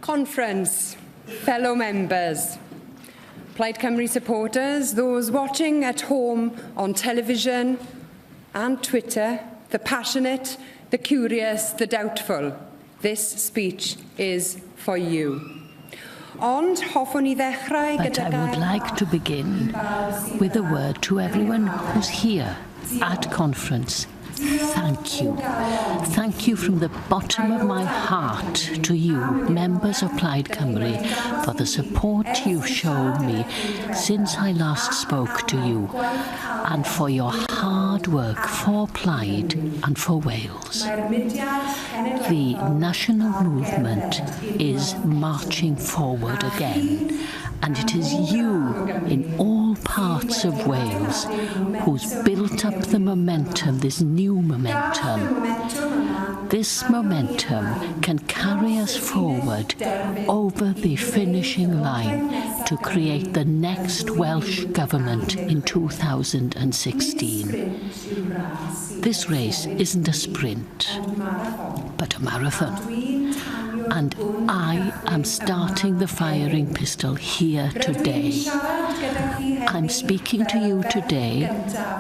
Conference, fellow members, Plaid Cymru supporters, those watching at home on television and Twitter, the passionate, the curious, the doubtful, this speech is for you. But I would like to begin with a word to everyone who's here at conference. Thank you. Thank you from the bottom of my heart to you, members of Plaid Cymru, for the support you've shown me since I last spoke to you, and for your hard work for Plaid and for Wales. The national movement is marching forward again, and it is you in all parts of Wales who's built up the momentum, this new momentum. This momentum can carry us forward over the finishing line to create the next Welsh government in 2016. This race isn't a sprint, but a marathon. And I am starting the firing pistol here today. I'm speaking to you today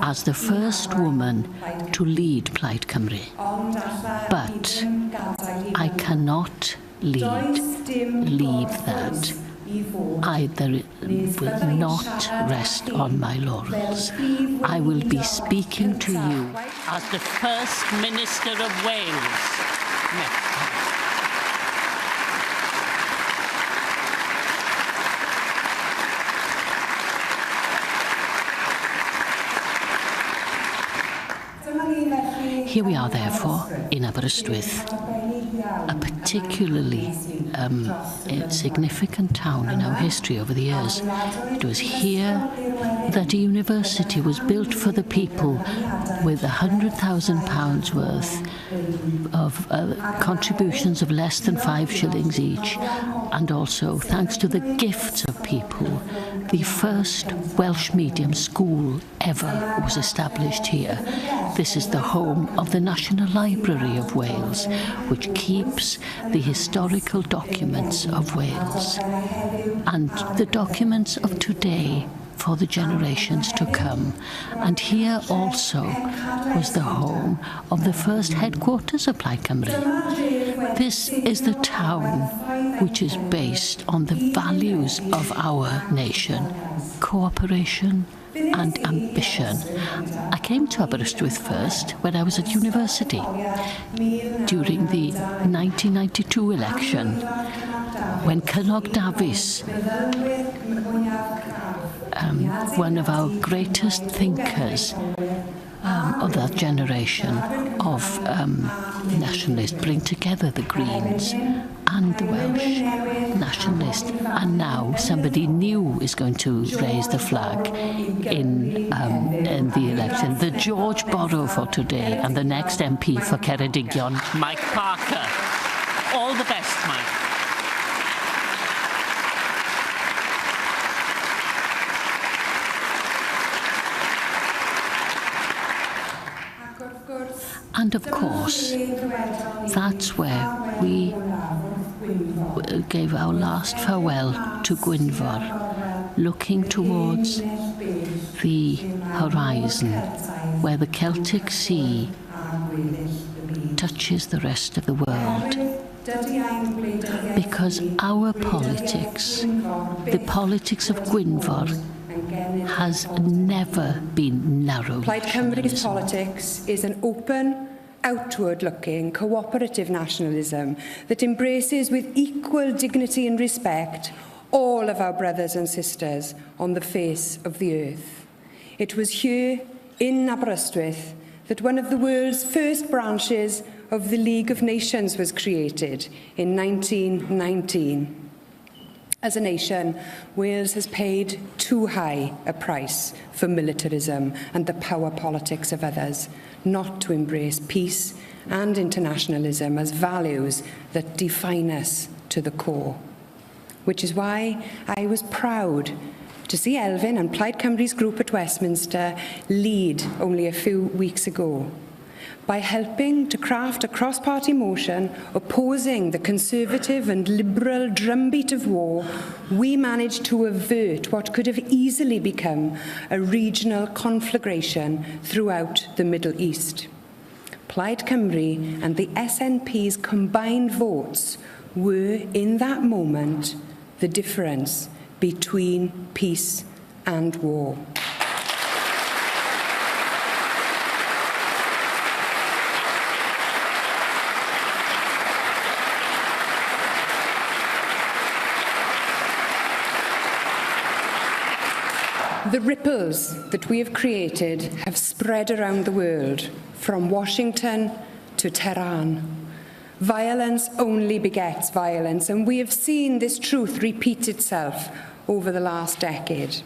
as the first woman to lead Plaid Cymru. But I cannot leave that. I will not rest on my laurels. I will be speaking to you as the First Minister of Wales. Here we are, therefore, in Aberystwyth, a particularly significant town in our history over the years. It was here that a university was built for the people with £100,000 worth of contributions of less than 5 shillings each, and also, thanks to the gifts of people, the first Welsh medium school ever was established here. This is the home of the National Library of Wales, which keeps the historical documents of Wales and the documents of today for the generations to come. And here also was the home of the first headquarters of Plaid Cymru. This is the town which is based on the values of our nation: cooperation and ambition. I came to Aberystwyth first when I was at university during the 1992 election, when Cynog Davies, one of our greatest thinkers of that generation of nationalists, bring together the Greens and the Welsh nationalists, and now somebody new is going to raise the flag in the election. The George Borrow for today and the next MP for Ceredigion, Mike Parker. All the best, Mike. And of course, that's where we gave our last farewell to Gwynfor, looking towards the horizon where the Celtic Sea touches the rest of the world. Because our politics, the politics of Gwynfor, has never been narrow. Plaid Cymru's politics is an open, outward-looking, cooperative nationalism that embraces with equal dignity and respect all of our brothers and sisters on the face of the earth. It was here, in Aberystwyth, that one of the world's first branches of the League of Nations was created in 1919. As a nation, Wales has paid too high a price for militarism and the power politics of others, not to embrace peace and internationalism as values that define us to the core. Which is why I was proud to see Elfyn and Plaid Cymru's group at Westminster lead only a few weeks ago. by helping to craft a cross-party motion opposing the Conservative and Liberal drumbeat of war, we managed to avert what could have easily become a regional conflagration throughout the Middle East. Plaid Cymru and the SNP's combined votes were, in that moment, the difference between peace and war. The ripples that we have created have spread around the world, from Washington to Tehran. Violence only begets violence, and we have seen this truth repeat itself over the last decade.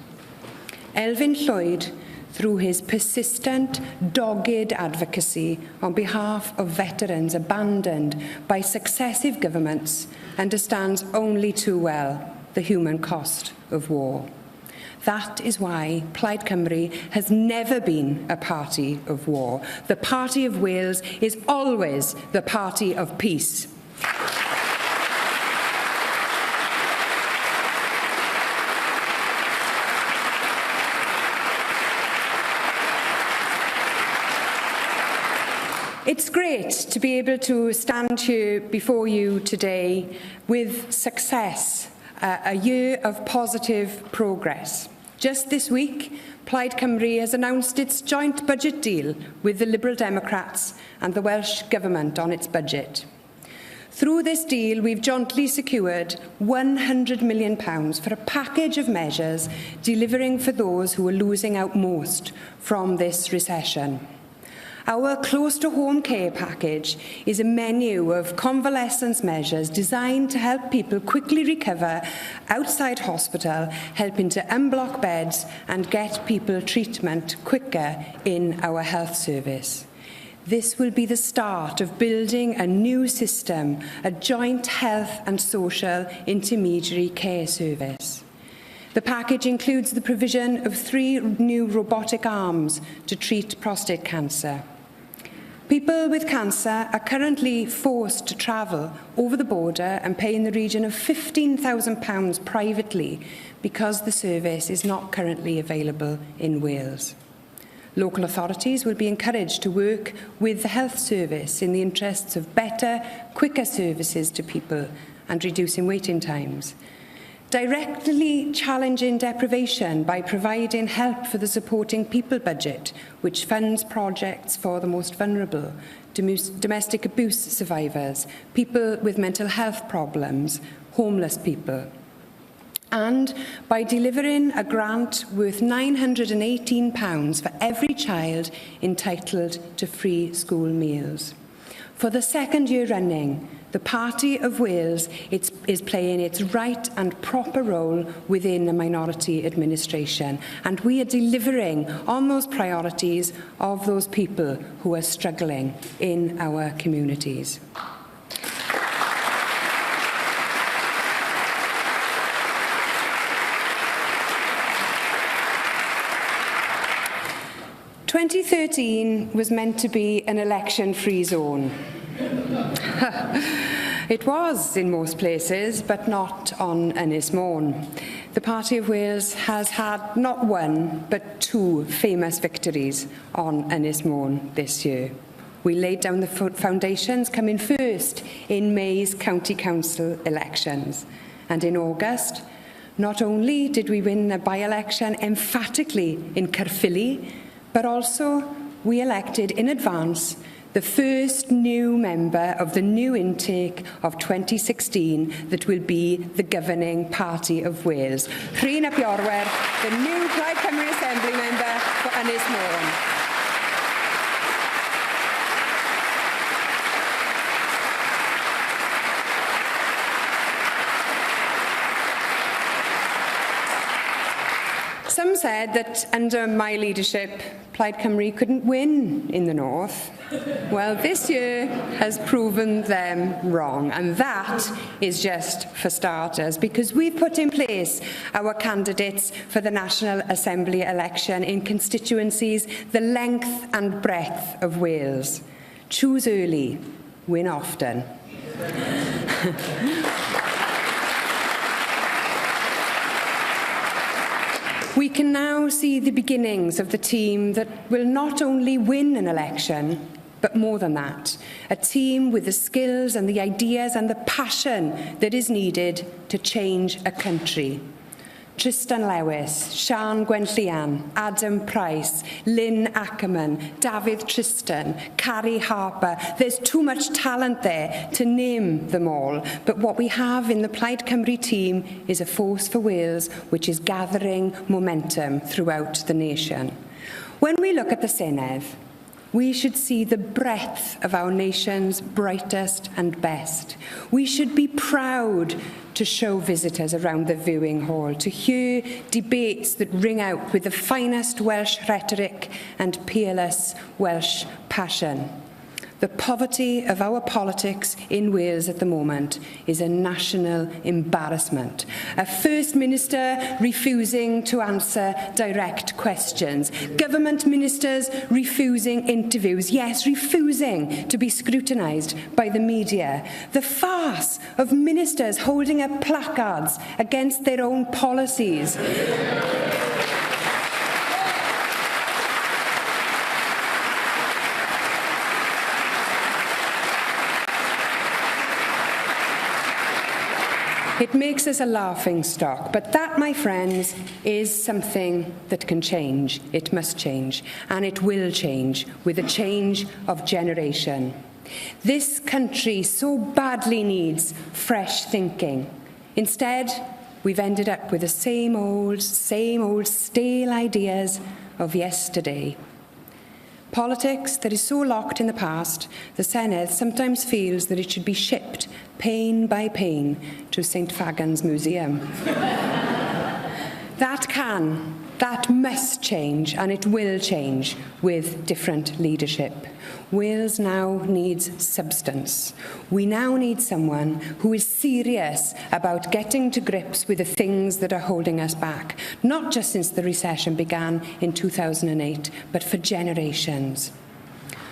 Elfyn Llwyd, through his persistent, dogged advocacy on behalf of veterans abandoned by successive governments, understands only too well the human cost of war. That is why Plaid Cymru has never been a party of war. The Party of Wales is always the party of peace. It's great to be able to stand here before you today with success, a year of positive progress. Just this week, Plaid Cymru has announced its joint budget deal with the Liberal Democrats and the Welsh Government on its budget. Through this deal, we've jointly secured £100 million for a package of measures delivering for those who are losing out most from this recession. Our close-to-home care package is a menu of convalescence measures designed to help people quickly recover outside hospital, helping to unblock beds and get people treatment quicker in our health service. This will be the start of building a new system, a joint health and social intermediary care service. The package includes the provision of 3 new robotic arms to treat prostate cancer. People with cancer are currently forced to travel over the border and pay in the region of £15,000 privately because the service is not currently available in Wales. Local authorities will be encouraged to work with the health service in the interests of better, quicker services to people and reducing waiting times. Directly challenging deprivation by providing help for the Supporting People budget, which funds projects for the most vulnerable, domestic abuse survivors, people with mental health problems, homeless people. And by delivering a grant worth £918 for every child entitled to free school meals. For the second year running, the Party of Wales is playing its right and proper role within a minority administration, and we are delivering on those priorities of those people who are struggling in our communities. "2013 was meant to be an election-free zone." It was in most places, but not on Ynys Môn. The Party of Wales has had not one, but 2 famous victories on Ynys Môn this year. We laid down the foundations, coming first in May's County Council elections. And in August, not only did we win a by-election emphatically in Caerphilly, but also we elected in advance the first new member of the new intake of 2016 that will be the governing Party of Wales. Rhyn ap Iorwer, the new Plaid Cymru Assembly member for Ynys Môn. Some said that under my leadership, Plaid Cymru couldn't win in the north. Well, this year has proven them wrong, and that is just for starters, because we've put in place our candidates for the National Assembly election in constituencies the length and breadth of Wales. Choose early, win often. We can now see the beginnings of the team that will not only win an election, but more than that, a team with the skills and the ideas and the passion that is needed to change a country. Tristan Lewis, Sian Leanne, Adam Price, Lynn Ackerman, David Tristan, Carrie Harper. There's too much talent there to name them all. But what we have in the Plaid Cymru team is a force for Wales which is gathering momentum throughout the nation. When we look at the Senedd, we should see the breadth of our nation's brightest and best. We should be proud to show visitors around the viewing hall, to hear debates that ring out with the finest Welsh rhetoric and peerless Welsh passion. The poverty of our politics in Wales at the moment is a national embarrassment. A First Minister refusing to answer direct questions. Government ministers refusing interviews. Yes, refusing to be scrutinised by the media. The farce of ministers holding up placards against their own policies. It makes us a laughing stock, but that, my friends, is something that can change. It must change, and it will change with a change of generation. This country so badly needs fresh thinking. Instead, we've ended up with the same old stale ideas of yesterday. Politics that is so locked in the past, the Senedd sometimes feels that it should be shipped pane by pane to St Fagan's Museum. That must change, and it will change with different leadership. Wales now needs substance. We now need someone who is serious about getting to grips with the things that are holding us back, not just since the recession began in 2008, but for generations.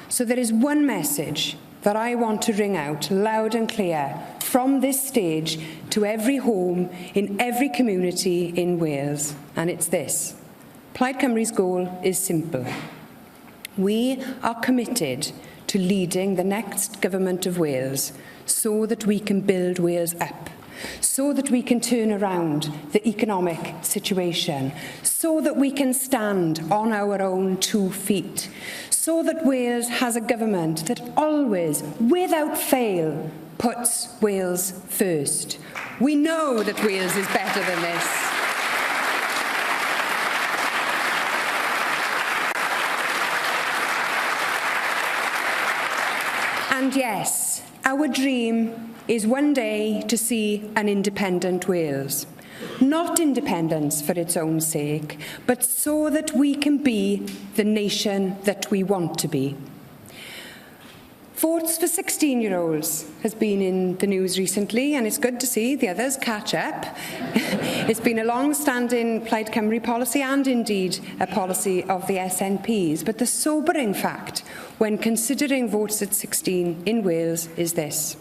So there is one message that I want to ring out loud and clear from this stage to every home in every community in Wales, and it's this. Plaid Cymru's goal is simple. We are committed to leading the next government of Wales so that we can build Wales up, so that we can turn around the economic situation, so that we can stand on our own 2 feet, so that Wales has a government that always, without fail, puts Wales first. We know that Wales is better than this. And yes, our dream is one day to see an independent Wales. Not independence for its own sake, but so that we can be the nation that we want to be. Votes for 16-year-olds has been in the news recently, and it's good to see the others catch up. It's been a long-standing Plaid Cymru policy and indeed a policy of the SNP's. But the sobering fact when considering votes at 16 in Wales is this.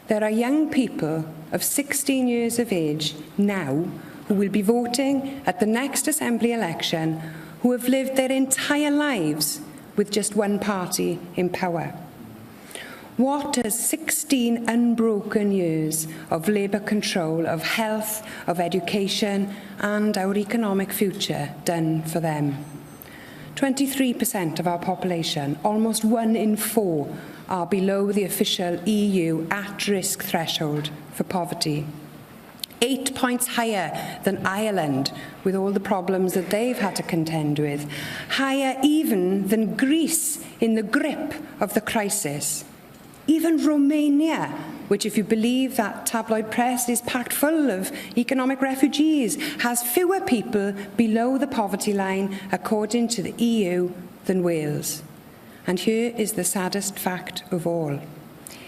There are young people of 16 years of age now who will be voting at the next Assembly election who have lived their entire lives with just one party in power. What has 16 unbroken years of Labour control of health, of education and our economic future done for them? 23% of our population, almost 1 in 4, are below the official EU at-risk threshold for poverty. 8 points higher than Ireland, with all the problems that they've had to contend with. Higher even than Greece in the grip of the crisis. Even Romania, which, if you believe that tabloid press, is packed full of economic refugees, has fewer people below the poverty line, according to the EU, than Wales. And here is the saddest fact of all.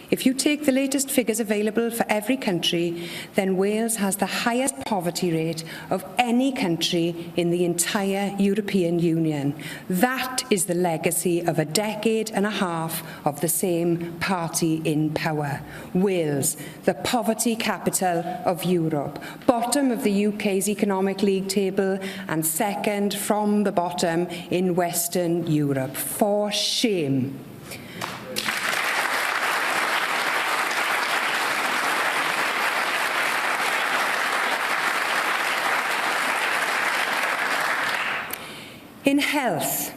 If you take the latest figures available for every country, then Wales has the highest poverty rate of any country in the entire European Union. That is the legacy of a decade and a half of the same party in power. Wales, the poverty capital of Europe, bottom of the UK's economic league table and second from the bottom in Western Europe. For shame. In health,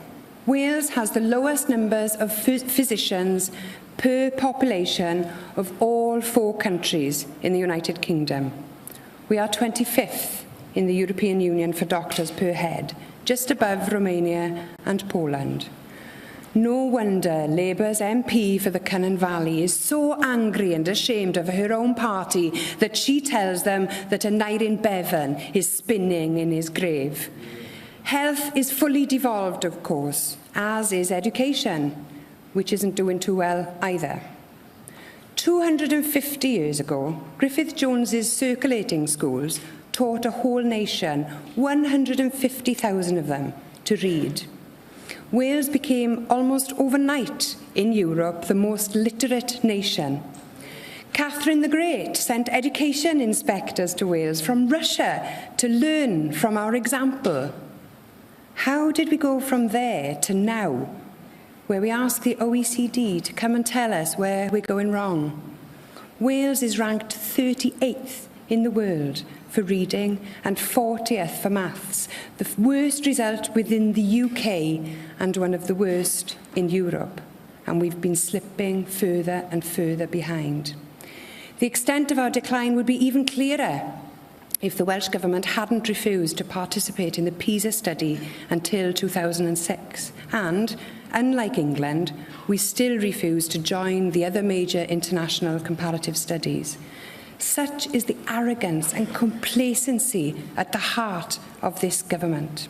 Wales has the lowest numbers of physicians per population of all 4 countries in the United Kingdom. We are 25th in the European Union for doctors per head, just above Romania and Poland. No wonder Labour's MP for the Cynon Valley is so angry and ashamed of her own party that she tells them that Aneurin Bevan is spinning in his grave. Health is fully devolved, of course, as is education, which isn't doing too well either. 250 years ago, Griffith Jones's circulating schools taught a whole nation, 150,000 of them, to read. Wales became almost overnight in Europe the most literate nation. Catherine the Great sent education inspectors to Wales from Russia to learn from our example. How did we go from there to now, where we ask the OECD to come and tell us where we're going wrong? Wales is ranked 38th in the world for reading and 40th for maths, the worst result within the UK and one of the worst in Europe. And we've been slipping further and further behind. The extent of our decline would be even clearer if the Welsh Government hadn't refused to participate in the PISA study until 2006. And, unlike England, we still refuse to join the other major international comparative studies. Such is the arrogance and complacency at the heart of this government.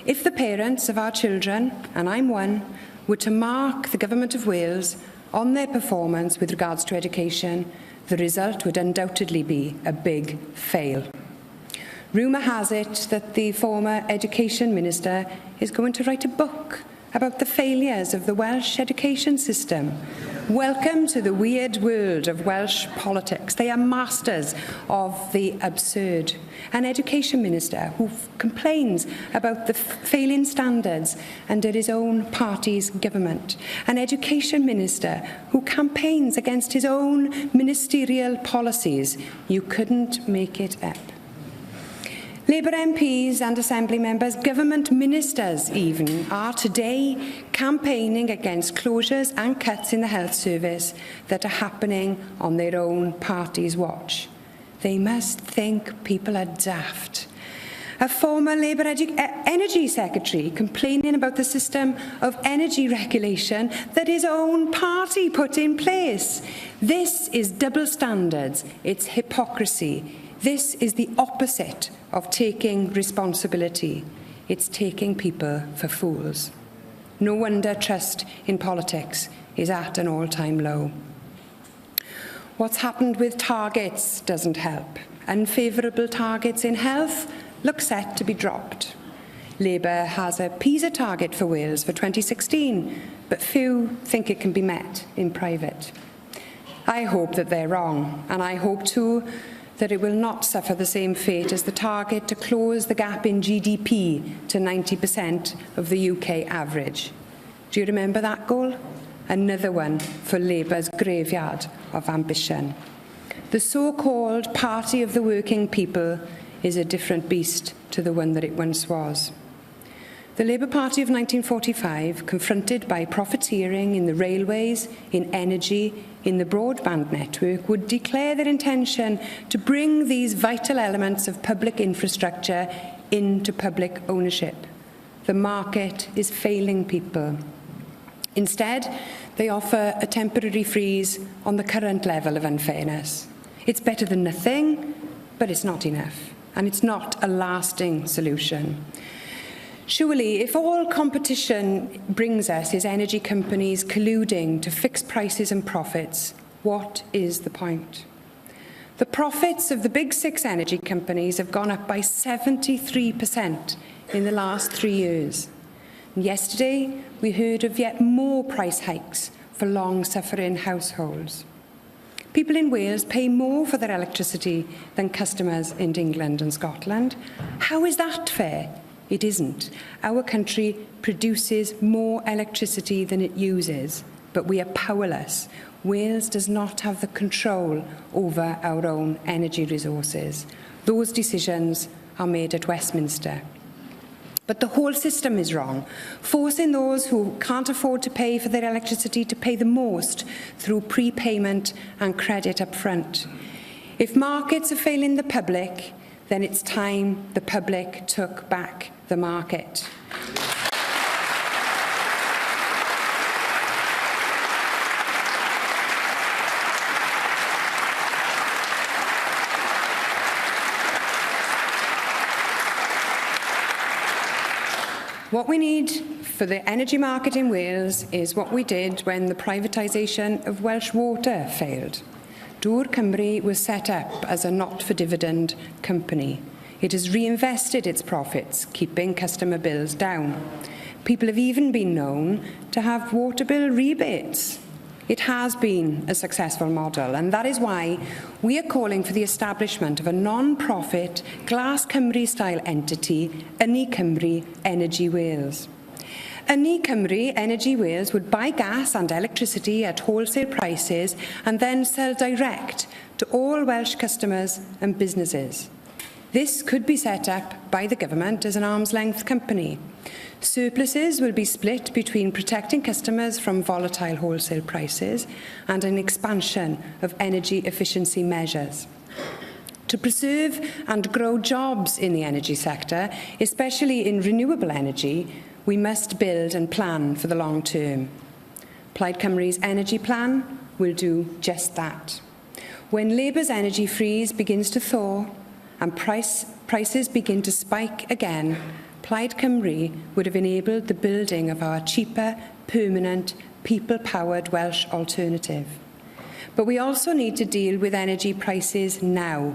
If the parents of our children, and I'm one, were to mark the Government of Wales on their performance with regards to education, the result would undoubtedly be a big fail. Rumour has it that the former Education Minister is going to write a book about the failures of the Welsh education system. Welcome to the weird world of Welsh politics. They are masters of the absurd. An Education Minister who complains about the failing standards under his own party's government. An Education Minister who campaigns against his own ministerial policies. You couldn't make it up. Labour MPs and Assembly members, government ministers even, are today campaigning against closures and cuts in the health service that are happening on their own party's watch. They must think people are daft. A former Labour Energy Secretary complaining about the system of energy regulation that his own party put in place. This is double standards. It's hypocrisy. This is the opposite of taking responsibility. It's taking people for fools. No wonder trust in politics is at an all-time low. What's happened with targets doesn't help. Unfavourable targets in health look set to be dropped. Labour has a PISA target for Wales for 2016, but few think it can be met in private. I hope that they're wrong, and I hope too that it will not suffer the same fate as the target to close the gap in GDP to 90% of the UK average. Do you remember that goal? Another one for Labour's graveyard of ambition. The so-called party of the working people is a different beast to the one that it once was. The Labour Party of 1945, confronted by profiteering in the railways, in energy, in the broadband network, would declare their intention to bring these vital elements of public infrastructure into public ownership. The market is failing people. Instead, they offer a temporary freeze on the current level of unfairness. It's better than nothing, but it's not enough, and it's not a lasting solution. Surely, if all competition brings us is energy companies colluding to fix prices and profits, What is the point? The profits of the big 6 energy companies have gone up by 73% in the last 3 years. And yesterday, we heard of yet more price hikes for long-suffering households. People in Wales pay more for their electricity than customers in England and Scotland. How is that fair? It isn't. Our country produces more electricity than it uses, but we are powerless. Wales does not have the control over our own energy resources. Those decisions are made at Westminster. But the whole system is wrong, forcing those who can't afford to pay for their electricity to pay the most through prepayment and credit up front. If markets are failing the public, then it's time the public took back the market. What we need for the energy market in Wales is what we did when the privatisation of Welsh Water failed. Dŵr Cymru was set up as a not-for-dividend company. It has reinvested its profits, keeping customer bills down. People have even been known to have water bill rebates. It has been a successful model, and that is why we are calling for the establishment of a non-profit Glas Cymru-style entity, Ynni Cymru Energy Wales. Ynni Cymru Energy Wales would buy gas and electricity at wholesale prices and then sell direct to all Welsh customers and businesses. This could be set up by the government as an arm's-length company. Surpluses will be split between protecting customers from volatile wholesale prices and an expansion of energy efficiency measures. To preserve and grow jobs in the energy sector, especially in renewable energy, we must build and plan for the long term. Plaid Cymru's energy plan will do just that. When Labour's energy freeze begins to thaw and prices begin to spike again, Plaid Cymru would have enabled the building of our cheaper, permanent, people-powered Welsh alternative. But we also need to deal with energy prices now.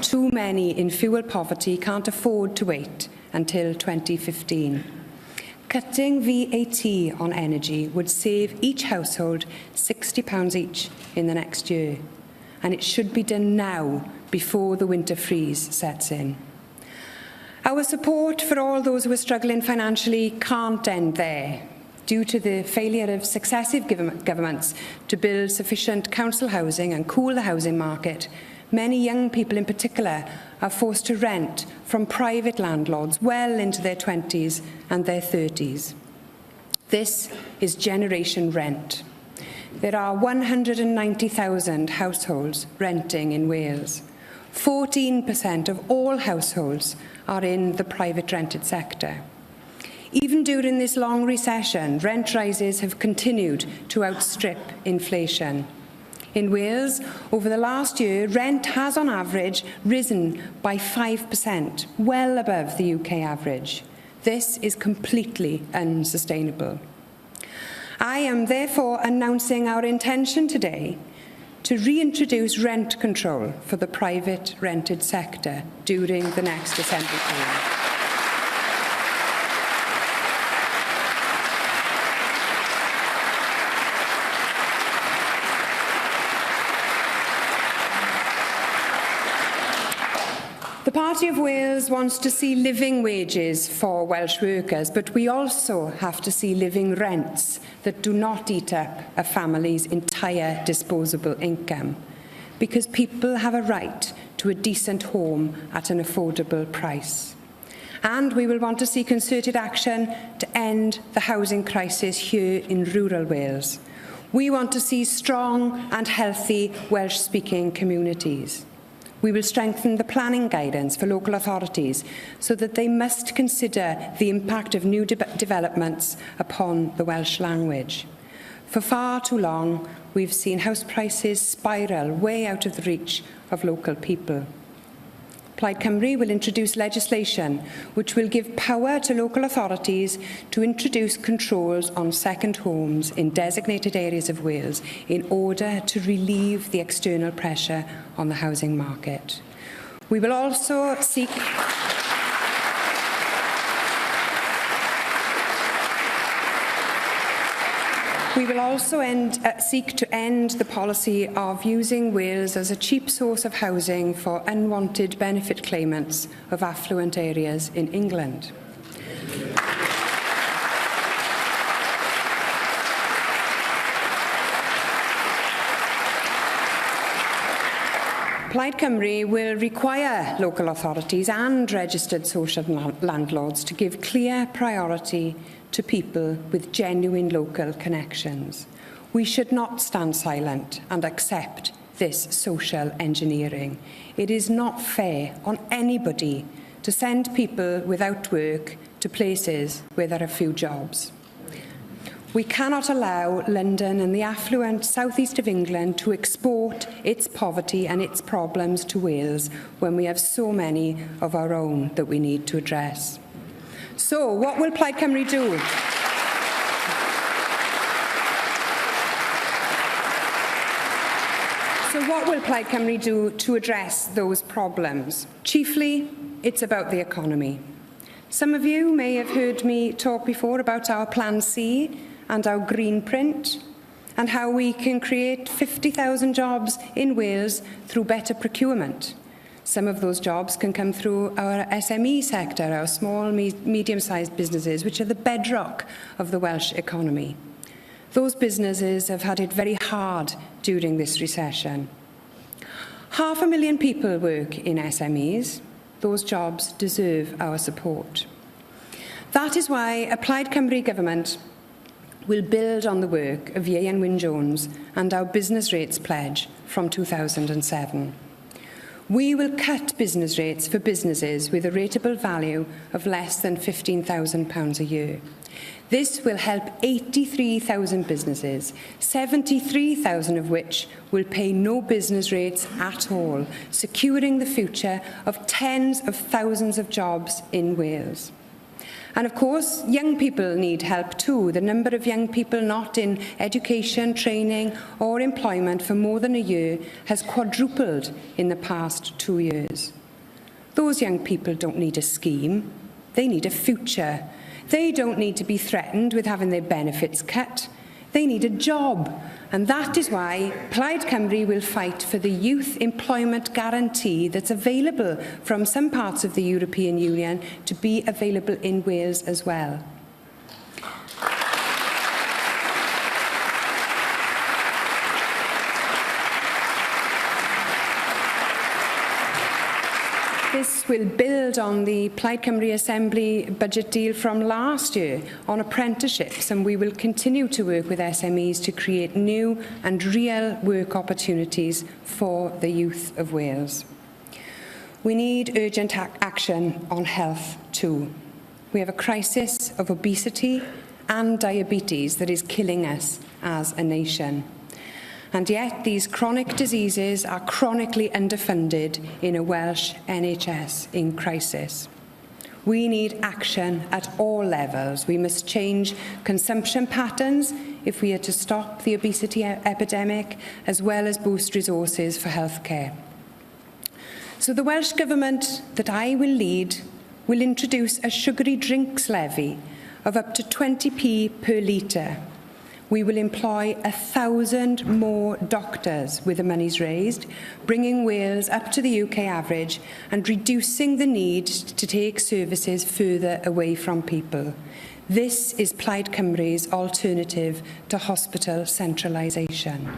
Too many in fuel poverty can't afford to wait until 2015. Cutting VAT on energy would save each household £60 each in the next year. And it should be done now, before the winter freeze sets in. Our support for all those who are struggling financially can't end there. Due to the failure of successive governments to build sufficient council housing and cool the housing market, many young people in particular are forced to rent from private landlords well into their 20s and their 30s. This is generation rent. There are 190,000 households renting in Wales. 14% of all households are in the private rented sector. Even during this long recession, rent rises have continued to outstrip inflation. In Wales, over the last year, rent has on average risen by 5%, well above the UK average. This is completely unsustainable. I am therefore announcing our intention today to reintroduce rent control for the private rented sector during the next Assembly period. The Party of Wales wants to see living wages for Welsh workers, but we also have to see living rents that do not eat up a family's entire disposable income, because people have a right to a decent home at an affordable price. And we will want to see concerted action to end the housing crisis here in rural Wales. We want to see strong and healthy Welsh-speaking communities. We will strengthen the planning guidance for local authorities so that they must consider the impact of new developments upon the Welsh language. For far too long, we've seen house prices spiral way out of the reach of local people. Plaid Cymru will introduce legislation which will give power to local authorities to introduce controls on second homes in designated areas of Wales in order to relieve the external pressure on the housing market. We will also seek seek to end the policy of using Wales as a cheap source of housing for unwanted benefit claimants of affluent areas in England. Plaid Cymru will require local authorities and registered social landlords to give clear priority to people with genuine local connections. We should not stand silent and accept this social engineering. It is not fair on anybody to send people without work to places where there are few jobs. We cannot allow London and the affluent southeast of England to export its poverty and its problems to Wales when we have so many of our own that we need to address. So, what will Plaid Cymru do? So what will Plaid Cymru do to address those problems? Chiefly, it's about the economy. Some of you may have heard me talk before about our Plan C and our green print, and how we can create 50,000 jobs in Wales through better procurement. Some of those jobs can come through our SME sector, our small, medium-sized businesses, which are the bedrock of the Welsh economy. Those businesses have had it very hard during this recession. 500,000 people work in SMEs. Those jobs deserve our support. That is why a Plaid Cymru government will build on the work of Leanne Wyn-Jones and our business rates pledge from 2007. We will cut business rates for businesses with a rateable value of less than £15,000 a year. This will help 83,000 businesses, 73,000 of which will pay no business rates at all, securing the future of tens of thousands of jobs in Wales. And of course, young people need help too. The number of young people not in education, training or employment for more than a year has quadrupled in the past 2 years. Those young people don't need a scheme, they need a future. They don't need to be threatened with having their benefits cut. They need a job. And that is why Plaid Cymru will fight for the youth employment guarantee that's available from some parts of the European Union to be available in Wales as well. This will build on the Plaid Cymru Assembly budget deal from last year on apprenticeships, and we will continue to work with SMEs to create new and real work opportunities for the youth of Wales. We need urgent action on health too. We have a crisis of obesity and diabetes that is killing us as a nation. And yet these chronic diseases are chronically underfunded in a Welsh NHS in crisis. We need action at all levels. We must change consumption patterns if we are to stop the obesity epidemic, as well as boost resources for healthcare. So the Welsh Government that I will lead will introduce a sugary drinks levy of up to 20p per litre. We will employ 1,000 more doctors with the monies raised, bringing Wales up to the UK average and reducing the need to take services further away from people. This is Plaid Cymru's alternative to hospital centralisation.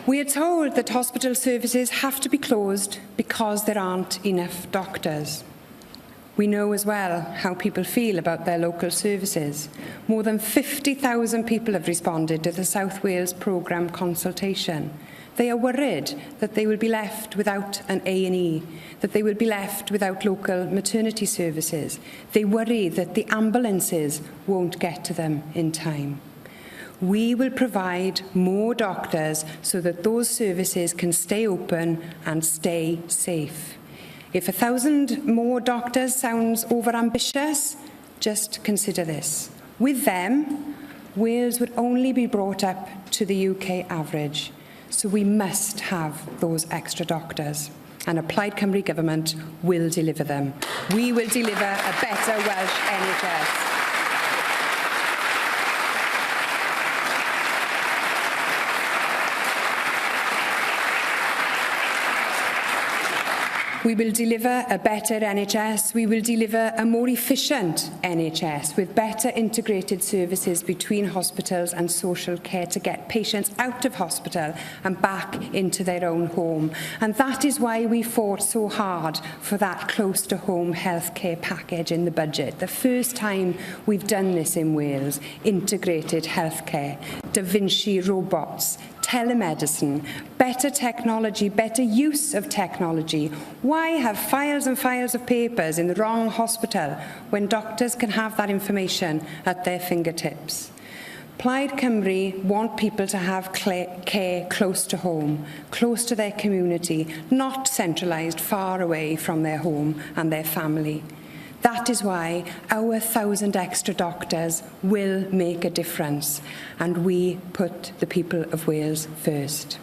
We are told that hospital services have to be closed because there aren't enough doctors. We know as well how people feel about their local services. More than 50,000 people have responded to the South Wales programme consultation. They are worried that they will be left without an A&E, that they will be left without local maternity services. They worry that the ambulances won't get to them in time. We will provide more doctors so that those services can stay open and stay safe. If 1,000 more doctors sounds overambitious, just consider this. With them, Wales would only be brought up to the UK average. So we must have those extra doctors. And a Plaid Cymru government will deliver them. We will deliver a better Welsh NHS. We will deliver a better NHS. We will deliver a more efficient NHS with better integrated services between hospitals and social care to get patients out of hospital and back into their own home. And that is why we fought so hard for that close-to-home healthcare package in the budget. The first time we've done this in Wales, integrated healthcare, Da Vinci robots, telemedicine, better technology, better use of technology. Why have files and files of papers in the wrong hospital when doctors can have that information at their fingertips? Plaid Cymru want people to have care close to home, close to their community, not centralised far away from their home and their family. That is why our 1,000 extra doctors will make a difference, and we put the people of Wales first.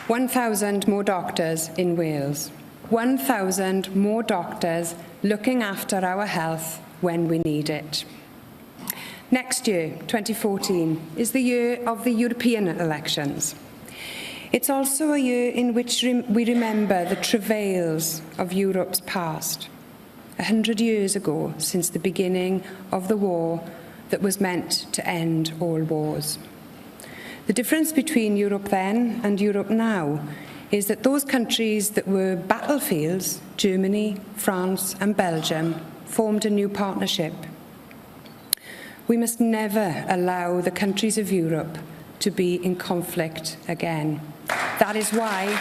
"1,000 more doctors in Wales. 1,000 more doctors looking after our health when we need it." Next year, 2014, is the year of the European elections. It's also a year in which we remember the travails of Europe's past. 100 years ago, since the beginning of the war that was meant to end all wars. The difference between Europe then and Europe now is that those countries that were battlefields, Germany, France and Belgium, formed a new partnership. We must never allow the countries of Europe to be in conflict again. That is why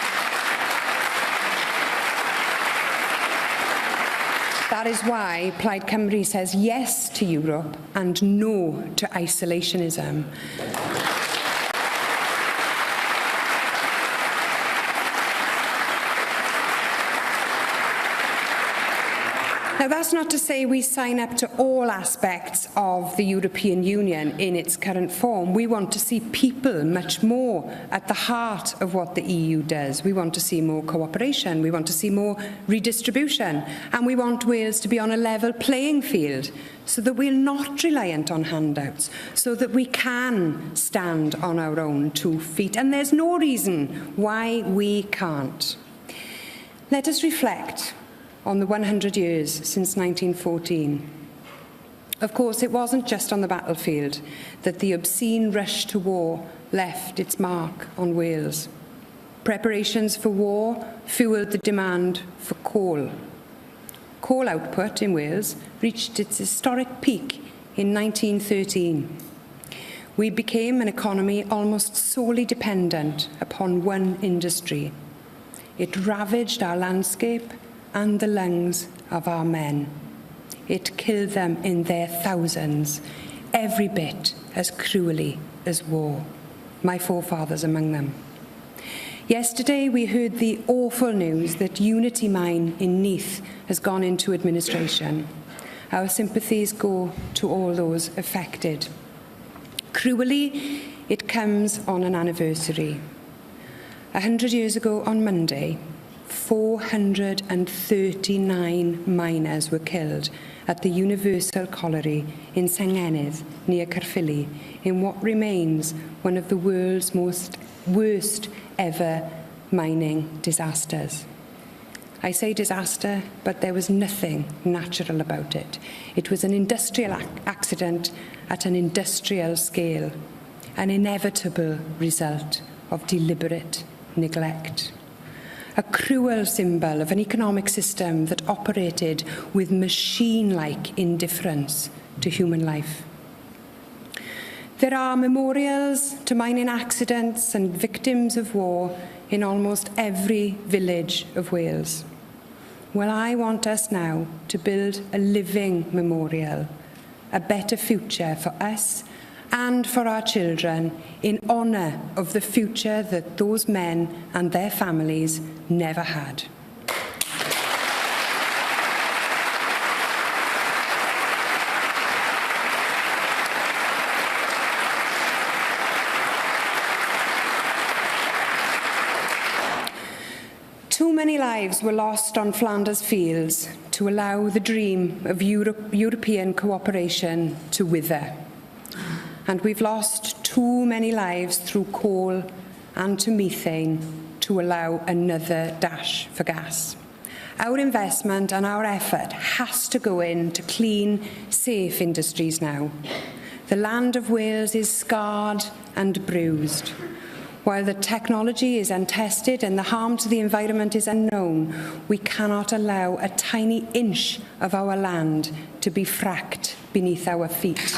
Plaid Cymru says yes to Europe and no to isolationism. Now, that's not to say we sign up to all aspects of the European Union in its current form. We want to see people much more at the heart of what the EU does. We want to see more cooperation, we want to see more redistribution, and we want Wales to be on a level playing field so that we're not reliant on handouts, so that we can stand on our own 2 feet. And there's no reason why we can't. Let us reflect on the 100 years since 1914. Of course, it wasn't just on the battlefield that the obscene rush to war left its mark on Wales. Preparations for war fuelled the demand for coal. Coal output in Wales reached its historic peak in 1913. We became an economy almost solely dependent upon one industry. It ravaged our landscape and the lungs of our men. It killed them in their thousands, every bit as cruelly as war, my forefathers among them. Yesterday we heard the awful news that Unity Mine in Neath has gone into administration. Our sympathies go to all those affected. Cruelly, it comes on an anniversary. 100 years ago on Monday, 439 miners were killed at the Universal Colliery in Sengenydd, near Caerphilly, in what remains one of the world's worst ever mining disasters. I say disaster, but there was nothing natural about it. It was an industrial accident at an industrial scale, an inevitable result of deliberate neglect. a cruel symbol of an economic system that operated with machine-like indifference to human life. There are memorials to mining accidents and victims of war in almost every village of Wales. Well, I want us now to build a living memorial, a better future for us and for our children, in honour of the future that those men and their families never had. Too many lives were lost on Flanders fields to allow the dream of European cooperation to wither. And we've lost too many lives through coal and to methane to allow another dash for gas. Our investment and our effort has to go into clean, safe industries now. The land of Wales is scarred and bruised. While the technology is untested and the harm to the environment is unknown, we cannot allow a tiny inch of our land to be fracked beneath our feet.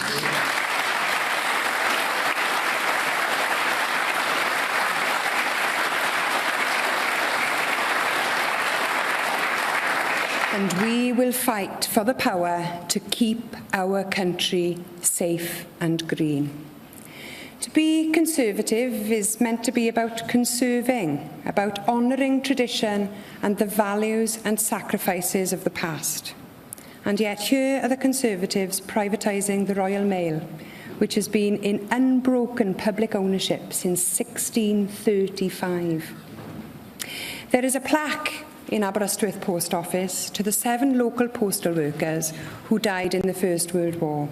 And we will fight for the power to keep our country safe and green. To be Conservative is meant to be about conserving, about honouring tradition and the values and sacrifices of the past. And yet here are the Conservatives privatising the Royal Mail, which has been in unbroken public ownership since 1635. There is a plaque in Aberystwyth Post Office to the 7 local postal workers who died in the First World War.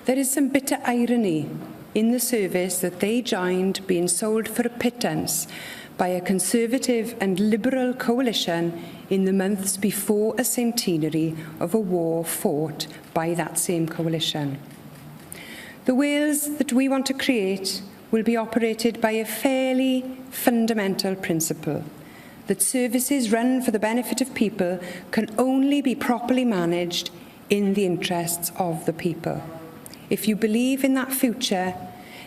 There is some bitter irony in the service that they joined being sold for a pittance by a Conservative and Liberal coalition in the months before a centenary of a war fought by that same coalition. The Wales that we want to create will be operated by a fairly fundamental principle, that services run for the benefit of people can only be properly managed in the interests of the people. If you believe in that future,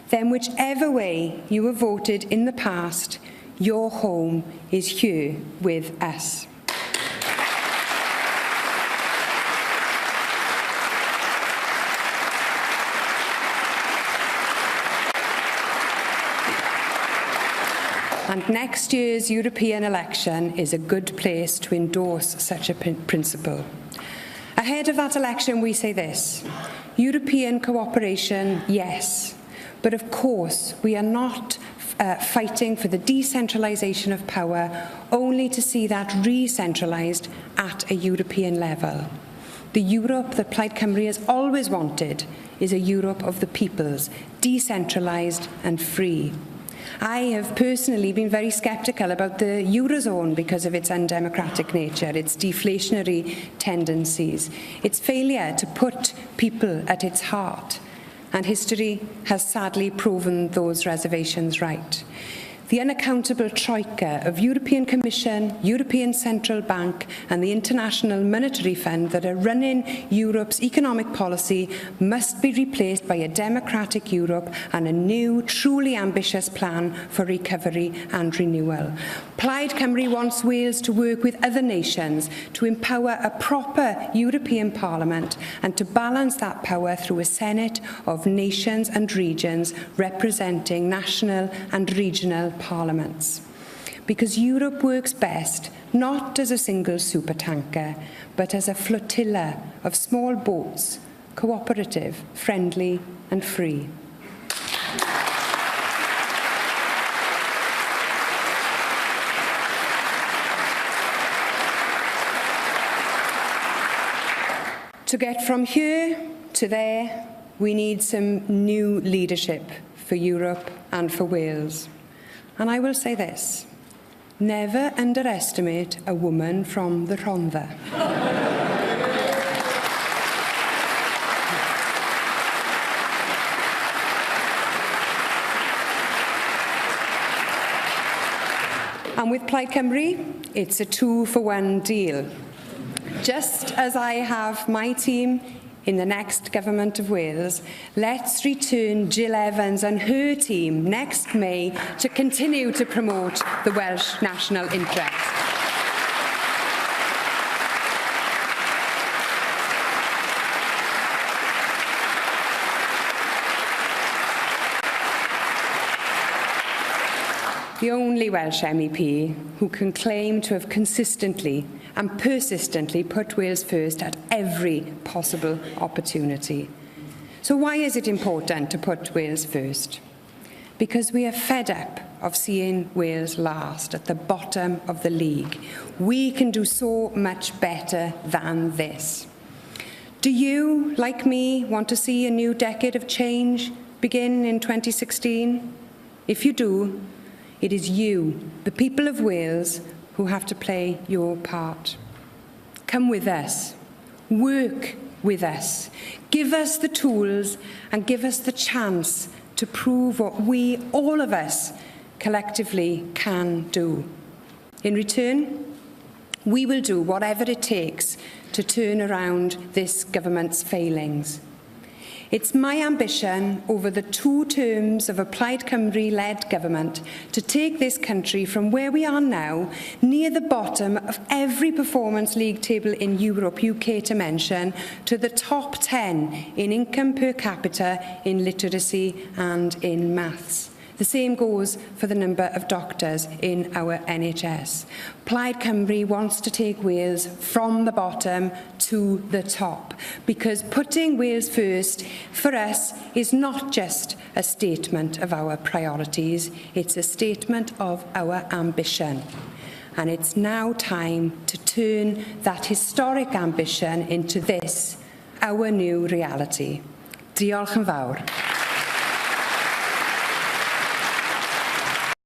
then whichever way you have voted in the past, your home is here with us. And next year's European election is a good place to endorse such a principle. Ahead of that election, we say this: European cooperation, yes, but of course we are not fighting for the decentralisation of power only to see that re-centralised at a European level. The Europe that Plaid Cymru has always wanted is a Europe of the peoples, decentralised and free. I have personally been very sceptical about the Eurozone because of its undemocratic nature, its deflationary tendencies, its failure to put people at its heart. And history has sadly proven those reservations right. The unaccountable troika of European Commission, European Central Bank and the International Monetary Fund that are running Europe's economic policy must be replaced by a democratic Europe and a new, truly ambitious plan for recovery and renewal. Plaid Cymru wants Wales to work with other nations to empower a proper European Parliament and to balance that power through a Senate of nations and regions representing national and regional parliaments. Because Europe works best not as a single supertanker, but as a flotilla of small boats, cooperative, friendly and free. To get from here to there, we need some new leadership for Europe and for Wales. And I will say this: never underestimate a woman from the Rhondda. And with Plaid Cymru, it's a 2-for-1 deal. Just as I have my team in the next Government of Wales, let's return Jill Evans and her team next May to continue to promote the Welsh national interest. The only Welsh MEP who can claim to have consistently and persistently put Wales first at every possible opportunity. So why is it important to put Wales first? Because we are fed up of seeing Wales last at the bottom of the league. We can do so much better than this. Do you, like me, want to see a new decade of change begin in 2016? If you do, it is you, the people of Wales, who have to play your part. Come with us. Work with us. Give us the tools and give us the chance to prove what we, all of us, collectively can do. In return, we will do whatever it takes to turn around this government's failings. It's my ambition over the 2 terms of a Plaid Cymru-led government to take this country from where we are now, near the bottom of every performance league table in Europe, UK to mention, to the top 10 in income per capita, in literacy and in maths. The same goes for the number of doctors in our NHS. Plaid Cymru wants to take Wales from the bottom to the top, because putting Wales first for us is not just a statement of our priorities, it's a statement of our ambition. And it's now time to turn that historic ambition into this, our new reality. Diolch yn fawr.